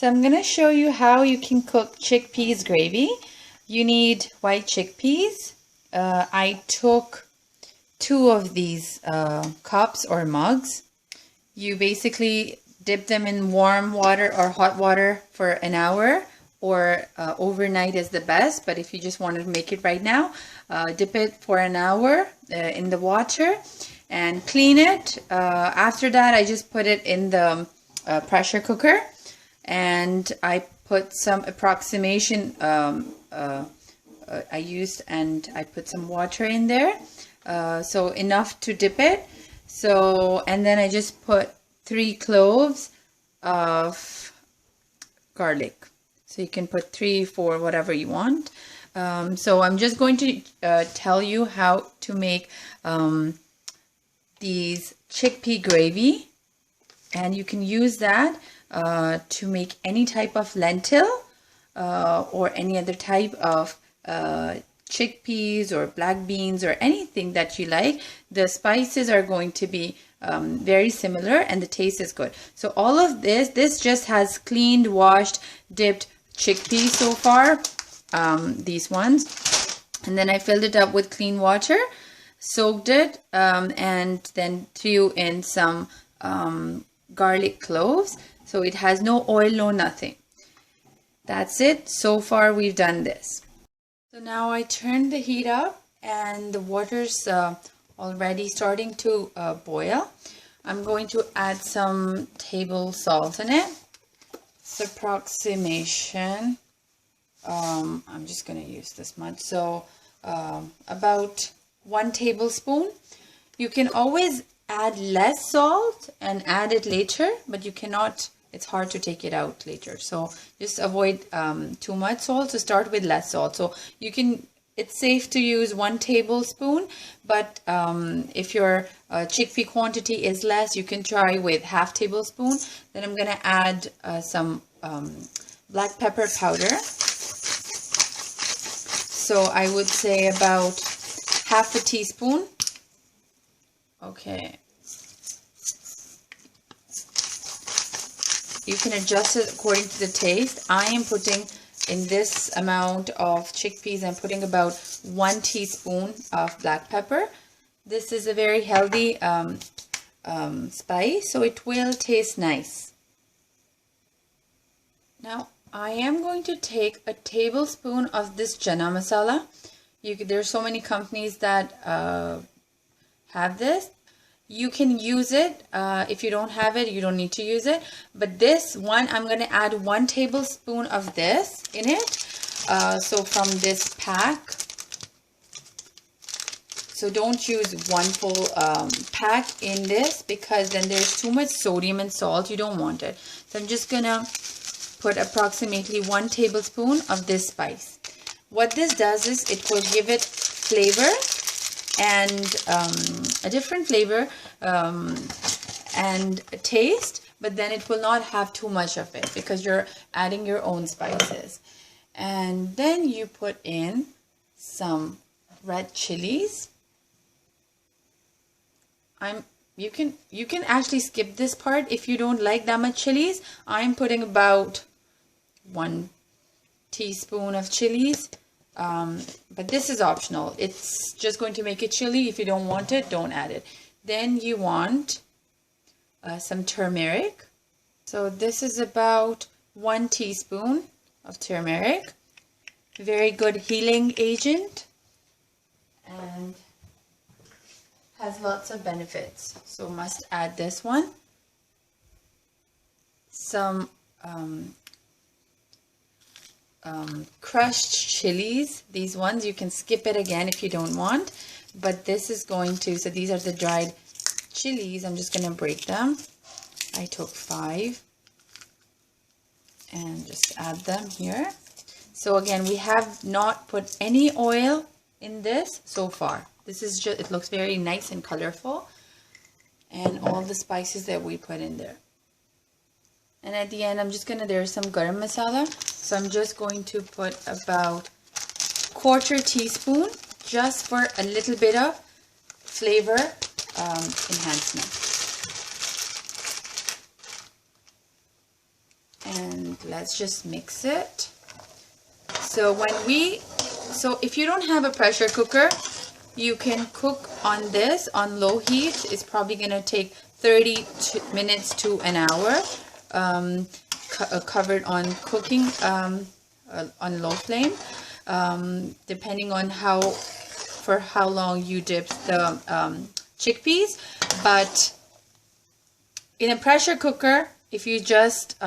So I'm going to show you how you can cook chickpeas gravy. You need white chickpeas. I took 2 of these cups or mugs. You basically dip them in warm water or hot water for an hour, or overnight is the best. But if you just wanted to make it right now, dip it for an hour in the water and clean it. After that, I just put it in the pressure cooker, and I put some approximation I used, and I put some water in there, so enough to dip it. So, and then I just put 3 cloves of garlic. So you can put 3, 4, whatever you want. So I'm just going to tell you how to make these chickpea gravy, and you can use that to make any type of lentil or any other type of chickpeas or black beans or anything that you like. The spices are going to be very similar, and the taste is good. So all of this just has cleaned, washed, dipped chickpeas so far, these ones, and then I filled it up with clean water, soaked it, and then threw in some garlic cloves. So it has no oil, no nothing. That's it. So far we've done this. So now I turned the heat up, and the water's already starting to boil. I'm going to add some table salt in it. It's approximation. I'm just going to use this much. So about 1 tablespoon. You can always add less salt and add it later, but you cannot. It's hard to take it out later. So just avoid too much salt. So start with less salt. So you can, it's safe to use 1 tablespoon, but if your chickpea quantity is less, you can try with ½ tablespoon. Then I'm going to add some black pepper powder. So I would say about ½ teaspoon. Okay. You can adjust it according to the taste. I am putting, in this amount of chickpeas, I'm putting about 1 teaspoon of black pepper. This is a very healthy spice, so it will taste nice. Now, I am going to take a tablespoon of this chana masala. There's so many companies that have this. You can use it. If you don't have it, you don't need to use it. But this one, I'm going to add 1 tablespoon of this in it. So from this pack. So don't use 1 full pack in this, because then there's too much sodium and salt. You don't want it. So I'm just going to put approximately 1 tablespoon of this spice. What this does is it will give it flavor, and a different flavor and a taste, but then it will not have too much of it because you're adding your own spices. And then you put in some red chilies. You can actually skip this part if you don't like that much chilies. I'm putting about 1 teaspoon of chilies. But this is optional. It's just going to make it chili. If you don't want it, don't add it. Then you want some turmeric. So this is about 1 teaspoon of turmeric. Very good healing agent, and has lots of benefits. So must add this one. Some crushed chilies. These ones you can skip it again if you don't want, but this is going to, so these are the dried chilies. I'm just going to break them. I took 5 and just add them here. So again, we have not put any oil in this so far. This is just, it looks very nice and colorful, and all the spices that we put in there. And at the end, I'm just gonna, there's some garam masala. So I'm just going to put about 1/4 teaspoon just for a little bit of flavor enhancement. and let's just mix it. So if you don't have a pressure cooker, you can cook on this on low heat. It's probably gonna take 30 minutes to an hour, covered on cooking on low flame, depending on for how long you dip the chickpeas. But in a pressure cooker, if you just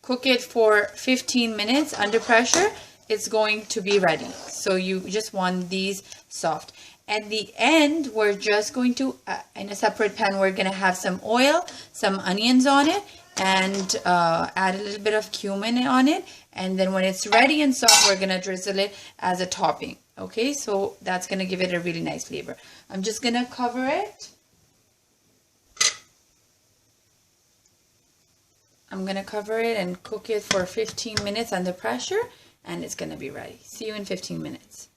cook it for 15 minutes under pressure, it's going to be ready. So you just want these soft. At the end, we're just going to, in a separate pan, we're going to have some oil, some onions on it, and add a little bit of cumin on it. And then when it's ready and soft, we're going to drizzle it as a topping. Okay, so that's going to give it a really nice flavor. I'm just going to cover it. I'm going to cover it and cook it for 15 minutes under pressure, and it's going to be ready. See you in 15 minutes.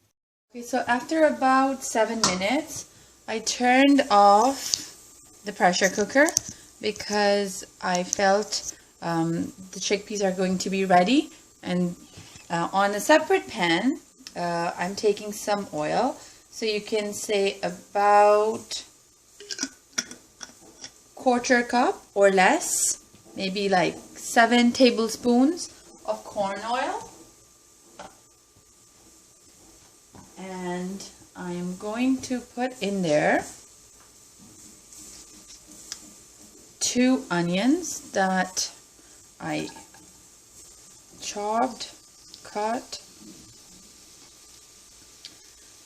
Okay, so after about 7 minutes, I turned off the pressure cooker because I felt the chickpeas are going to be ready. And on a separate pan, I'm taking some oil. So you can say about 1/4 cup or less, maybe like 7 tablespoons of corn oil. And I'm going to put in there 2 onions that I chopped, cut.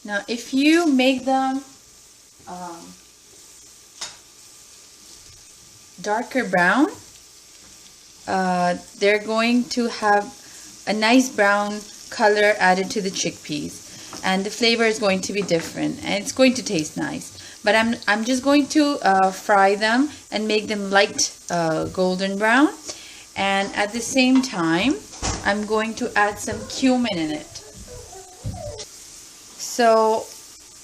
Now, if you make them darker brown, they're going to have a nice brown color added to the chickpeas, and the flavor is going to be different, and it's going to taste nice. But I'm just going to fry them and make them light golden brown, and at the same time I'm going to add some cumin in it. So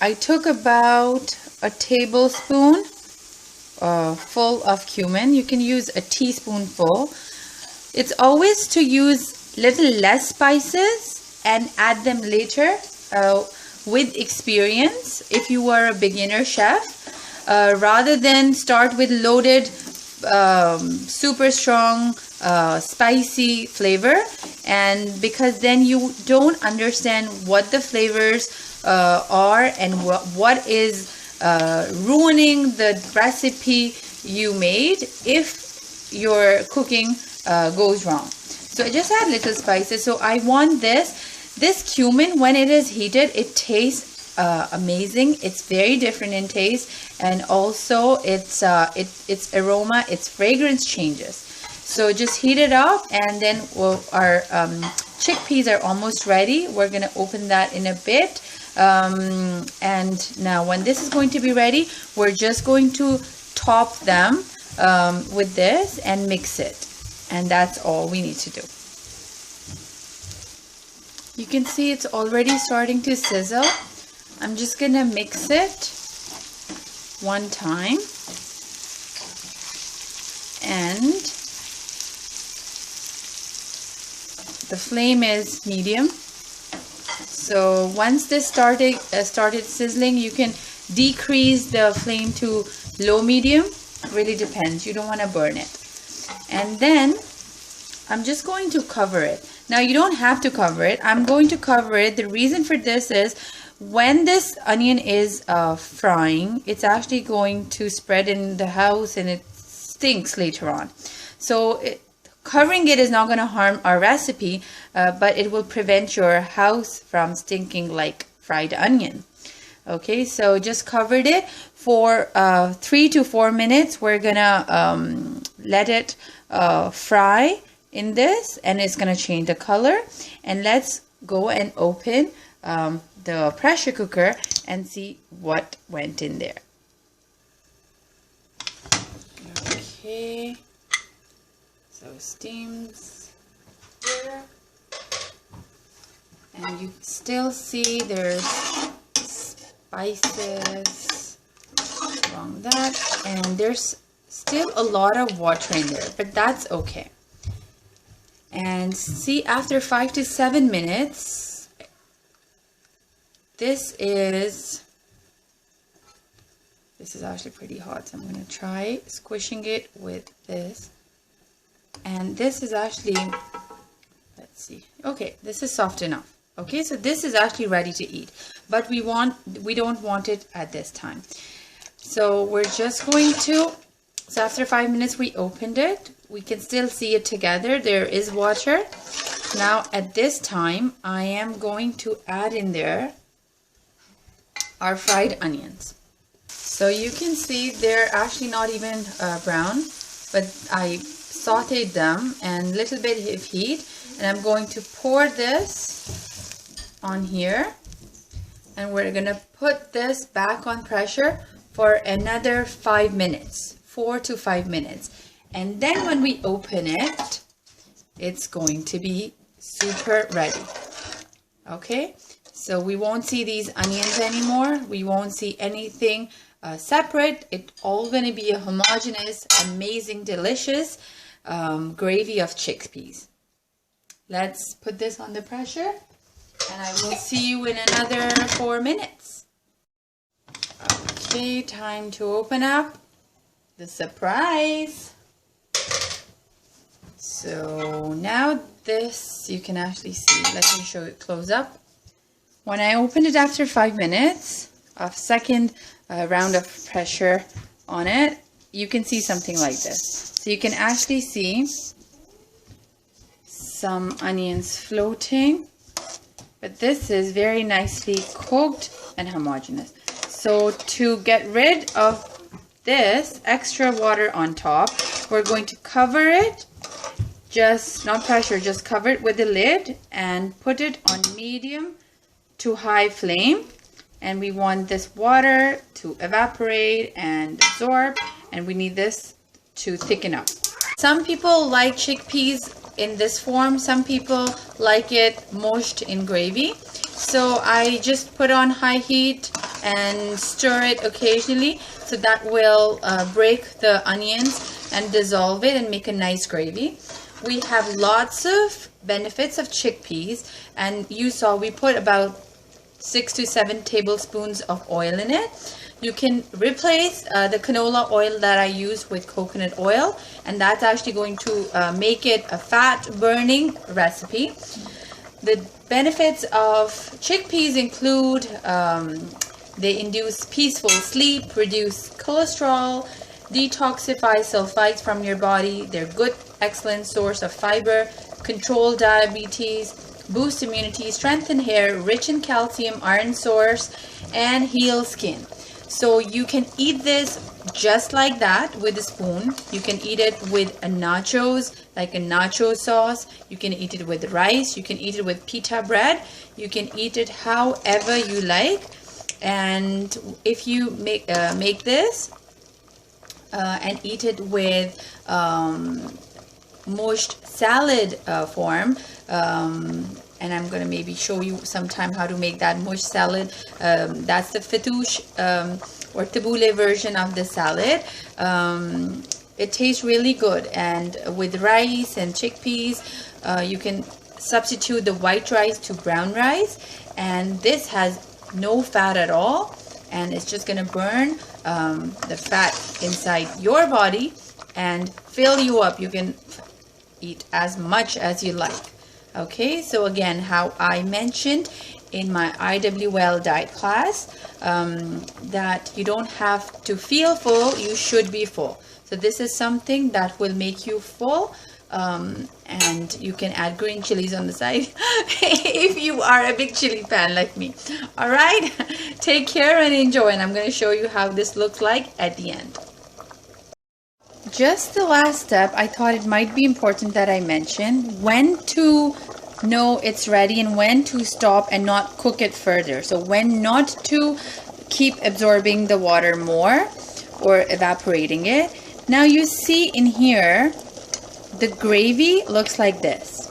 I took about a tablespoon full of cumin. You can use a teaspoonful. It's always to use little less spices and add them later with experience. If you are a beginner chef, rather than start with loaded super strong spicy flavor, and because then you don't understand what the flavors are and what is ruining the recipe you made if your cooking goes wrong. So I just add little spices. So I want this cumin, when it is heated, it tastes amazing. It's very different in taste, and also its aroma, its fragrance changes. So just heat it up, and then our chickpeas are almost ready. We're gonna open that in a bit. And now when this is going to be ready, we're just going to top them with this and mix it, and that's all we need to do. You can see it's already starting to sizzle. I'm just gonna mix it one time, and the flame is medium. So once this started sizzling, you can decrease the flame to low medium. Really depends. You don't want to burn it. And then I'm just going to cover it. Now you don't have to cover it. I'm going to cover it. The reason for this is when this onion is frying, it's actually going to spread in the house and it stinks later on. So covering it is not going to harm our recipe, but it will prevent your house from stinking like fried onion. Okay, so just covered it for 3 to 4 minutes. We're gonna let it fry in this, and it's gonna change the color. And let's go and open the pressure cooker and see what went in there. Okay, so steams there, and you still see there's spices along that, and there's Still a lot of water in there, but that's okay. And see, after 5 to 7 minutes, this is actually pretty hot, so I'm going to try squishing it with this. And this is actually, let's see, okay, this is soft enough. Okay, so this is actually ready to eat, but we don't want it at this time. So we're just going to, so after 5 minutes we opened it. We can still see it together. There is water. Now at this time, I am going to add in there our fried onions. So you can see they're actually not even brown, but I sauteed them and a little bit of heat, and I'm going to pour this on here, and we're gonna put this back on pressure for another 5 minutes, 4 to 5 minutes. And then when we open it, it's going to be super ready. Okay, so we won't see these onions anymore. We won't see anything separate. It's all going to be a homogeneous, amazing, delicious gravy of chickpeas. Let's put this on the pressure, and I will see you in another 4 minutes. Okay, time to open up the surprise. So now this, you can actually see, let me show it close up. When I opened it after 5 minutes of second round of pressure on it, you can see something like this. So you can actually see some onions floating, but this is very nicely cooked and homogeneous. So to get rid of this extra water on top, we're going to cover it. Just not pressure, just cover it with the lid and put it on medium to high flame. And we want this water to evaporate and absorb, and we need this to thicken up. Some people like chickpeas in this form, some people like it mushed in gravy. So I just put on high heat and stir it occasionally, so that will break the onions and dissolve it and make a nice gravy. We have lots of benefits of chickpeas, and you saw we put about 6 to 7 tablespoons of oil in it. You can replace the canola oil that I use with coconut oil, and that's actually going to make it a fat burning recipe. The benefits of chickpeas include they induce peaceful sleep, reduce cholesterol, detoxify sulfites from your body. They're good, excellent source of fiber, control diabetes, boost immunity, strengthen hair, rich in calcium, iron source, and heal skin. So you can eat this just like that with a spoon. You can eat it with a nachos, like a nacho sauce. You can eat it with rice. You can eat it with pita bread. You can eat it however you like. And if you make this and eat it with mushed salad form, and I'm going to maybe show you sometime how to make that mushed salad. That's the fattoush or tabbouleh version of the salad. It tastes really good, and with rice and chickpeas, you can substitute the white rice to brown rice, and this has no fat at all, and it's just going to burn the fat inside your body and fill you up. You can eat as much as you like. Okay, so again, how I mentioned in my IWL diet class, that you don't have to feel full, you should be full. So this is something that will make you full, and you can add green chilies on the side if you are a big chili fan like me. All right, take care and enjoy, and I'm going to show you how this looks like at the end. Just the last step, I thought it might be important that I mention when to know it's ready and when to stop and not cook it further. So when not to keep absorbing the water more or evaporating it. Now you see in here, the gravy looks like this,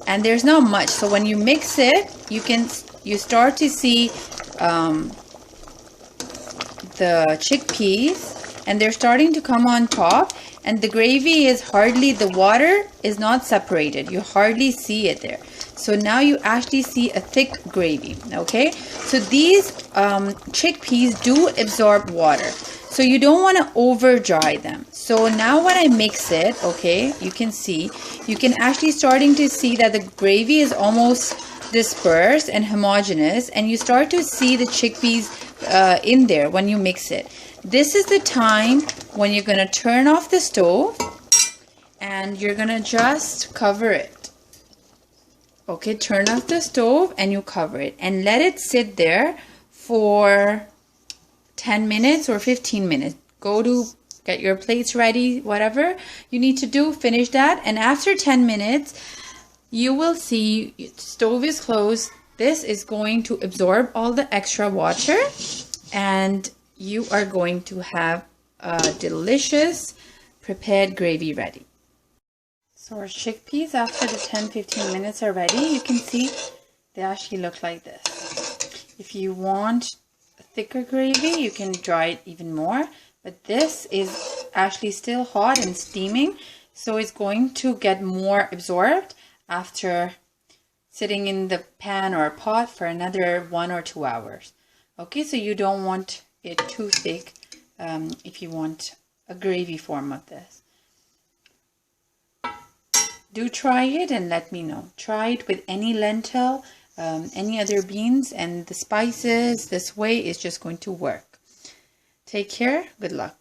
and there's not much. So when you mix it, you start to see the chickpeas and they're starting to come on top, and the gravy is hardly, the water is not separated. You hardly see it there. So now you actually see a thick gravy. Okay, so these chickpeas do absorb water, so you don't want to over dry them. So now when I mix it, okay, you can see, you can actually starting to see that the gravy is almost dispersed and homogeneous, and you start to see the chickpeas in there when you mix it. This is the time when you're going to turn off the stove and you're going to just cover it. Okay, turn off the stove and you cover it and let it sit there for 10 minutes or 15 minutes. Go to get your plates ready, whatever you need to do, finish that. And after 10 minutes, you will see the stove is closed. This is going to absorb all the extra water, and you are going to have a delicious prepared gravy ready. So our chickpeas, after the 10-15 minutes are ready, you can see they actually look like this. If you want a thicker gravy, you can dry it even more, but this is actually still hot and steaming, so it's going to get more absorbed after sitting in the pan or a pot for another 1 or 2 hours. Okay, so you don't want it too thick if you want a gravy form of this. Do try it and let me know. Try it with any lentil, any other beans, and the spices. This way is just going to work. Take care. Good luck.